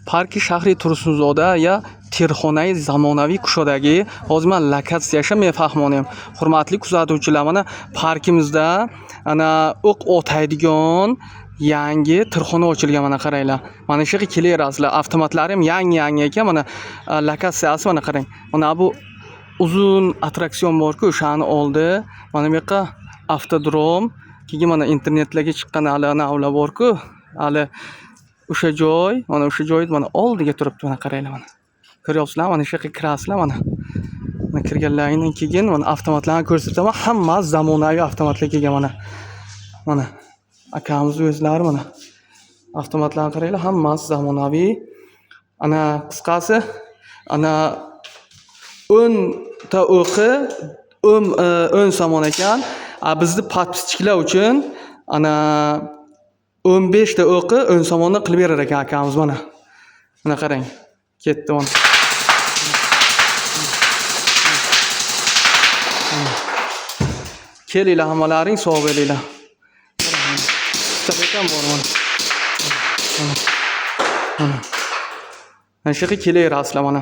Parki shahri Tursunzoda ya terxonai zamonaviy kushodagi. Hozir men lokatsiyasini mefahmonim. Hurmatli kuzatuvchilar, mana parkimizda ana o'q otaydigan yangi terxona ochilgan, mana qaranglar. Mana shu yerga kelerasizlar. Avtomatlar ham yangi ekan. Mana lokatsiyasi mana qarang. Mana bu uzun attraksion bor-ku, o'shani oldi. Mana bu yoqqa avtodrom, keyin mana internetlarga chiqqan avlar bor-ku, hali o'sha joy, mana o'sha joy mana oldiga turibdi, mana qaranglar mana. Ko'ryapsizlar, mana shu yerga kirasizlar mana. Mana kirganlaringdan keyin mana avtomatlarni ko'rsataman. Hammasi zamonaviy avtomatlar kelgan mana. Mana akamiz o'zlari mana. Avtomatlarni qaranglar, hammasi zamonaviy. Ana qisqasi, ana 10 ta o'qi 10 somon ekan. Bizni podpischiklar uchun ana 15 ta o'qi 10 somondan qilib berar ekan akamiz mana. Mana qarang. Ketdi mana. Kelinglar hammalaring, sog' bo'linglar. Tabiatan bor mana. Mana shu yerga kelaverasizlar mana.